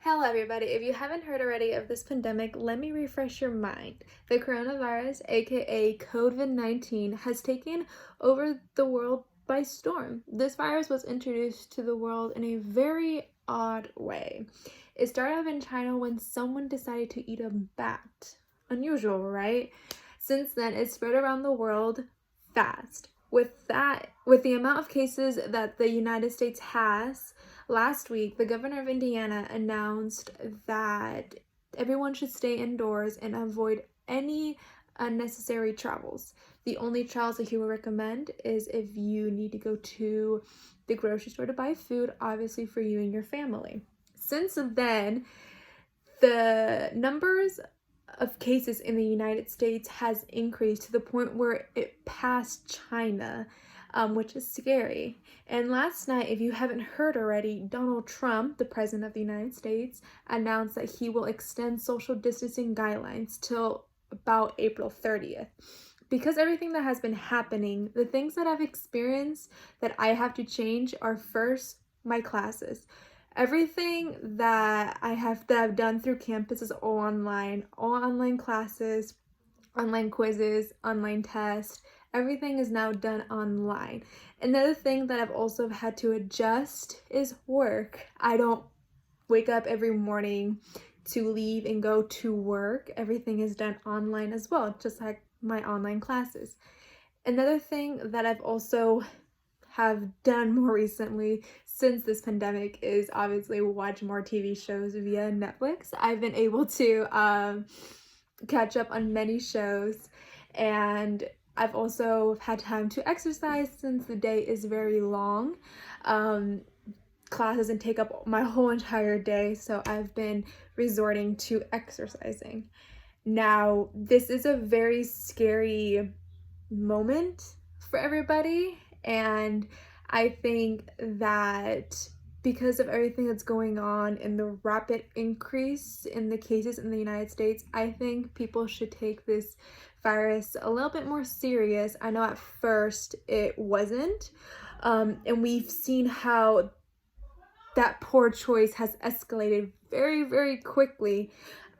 Hello, everybody. If you haven't heard already of this pandemic, let me refresh your mind. The coronavirus, aka COVID 19, has taken over the world by storm. This virus was introduced to the world in a very odd way. It started off in China when someone decided to eat a bat. Unusual, right? Since then, it spread around the world fast. With the amount of cases that the United States has, last week, the governor of Indiana announced that everyone should stay indoors and avoid any unnecessary travels. The only travels that he will recommend is if you need to go to the grocery store to buy food, obviously for you and your family. Since then, the numbers of cases in the United States has increased to the point where it passed China, which is scary. And last night, if you haven't heard already, Donald Trump, the president of the United States, announced that he will extend social distancing guidelines till about April 30th. Because everything that has been happening, the things that I've experienced that I have to change are first my classes. Everything that I've done through campus is all online classes, online quizzes, online tests. Everything is now done online. Another thing that I've also had to adjust is work. I don't wake up every morning to leave and go to work. Everything is done online as well, just like my online classes. Another thing that I've also have done more recently since this pandemic is obviously watch more TV shows via Netflix. I've been able to catch up on many shows, and I've also had time to exercise since the day is very long. Class doesn't take up my whole entire day, so I've been resorting to exercising. Now, this is a very scary moment for everybody, and I think that because of everything that's going on and the rapid increase in the cases in the United States, I think people should take this virus a little bit more serious. I know at first it wasn't, and we've seen how that poor choice has escalated very, very quickly.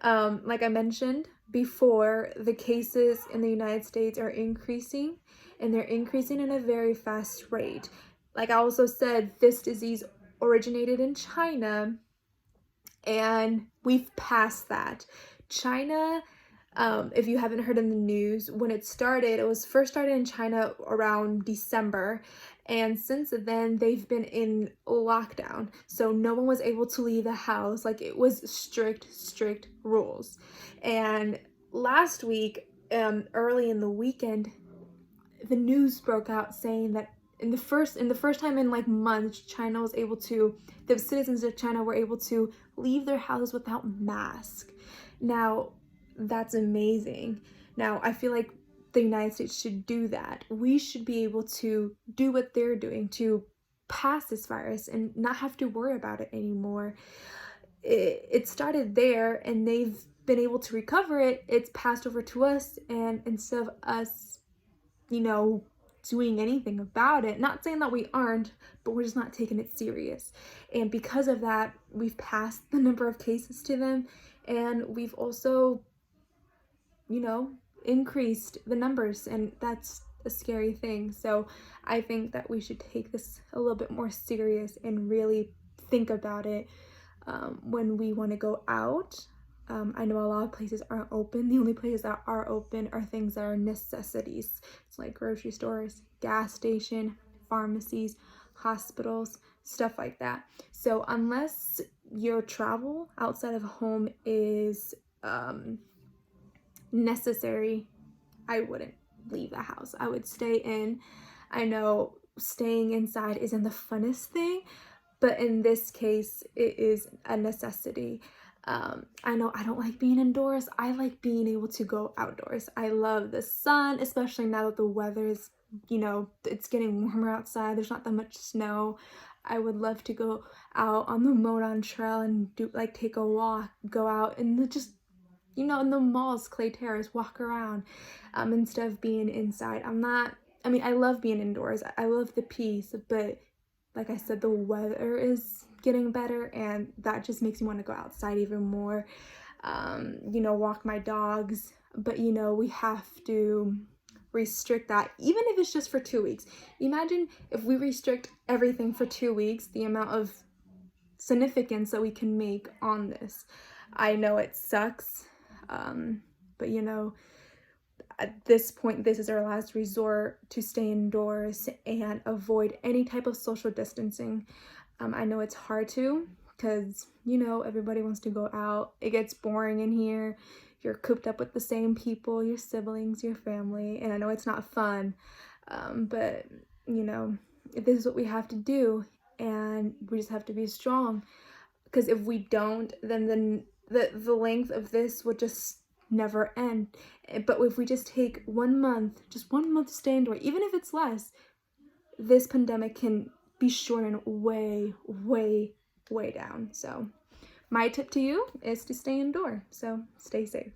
Like I mentioned before, the cases in the United States are increasing, and they're increasing in a very fast rate. Like I also said, this disease originated in China, and we've passed that. China, if you haven't heard in the news, when it was first started in China around December, and since then they've been in lockdown, so no one was able to leave the house. Like it was strict rules. And last week, early in the weekend, the news broke out saying that in the first time in like months, the citizens of China were able to leave their houses without mask. Now, that's amazing. Now, I feel like the United States should do that. We should be able to do what they're doing to pass this virus and not have to worry about it anymore. It started there, and they've been able to recover it. It's passed over to us, and instead of us, doing anything about it. Not saying that we aren't, but we're just not taking it serious. And because of that, we've passed the number of cases to them, and we've also, increased the numbers, and that's a scary thing. So I think that we should take this a little bit more serious and really think about it when we want to go out. I know a lot of places aren't open. The only places that are open are things that are necessities. It's like grocery stores, gas station, pharmacies, hospitals, stuff like that. So unless your travel outside of home is necessary, I wouldn't leave the house. I would stay in. I know staying inside isn't the funnest thing, but in this case, it is a necessity. I know I don't like being indoors. I like being able to go outdoors. I love the sun, especially now that the weather is, it's getting warmer outside. There's not that much snow. I would love to go out on the Monon Trail and take a walk, go out and just, in the malls, Clay Terrace, walk around, instead of being inside. I love being indoors. I love the peace, but like I said, the weather is getting better, and that just makes me want to go outside even more, walk my dogs. But we have to restrict that, even if it's just for 2 weeks. Imagine if we restrict everything for 2 weeks, the amount of significance that we can make on this. I know it sucks, but at this point, this is our last resort to stay indoors and avoid any type of social distancing. I know it's hard to, because everybody wants to go out. It gets boring in here. You're cooped up with the same people, your siblings, your family, and I know it's not fun, but this is what we have to do, and we just have to be strong, because if we don't, then the length of this will just never end. But if we just take 1 month, just 1 month to stay indoor, even if it's less, this pandemic can be shortened way, way, way down. So my tip to you is to stay indoor. So stay safe.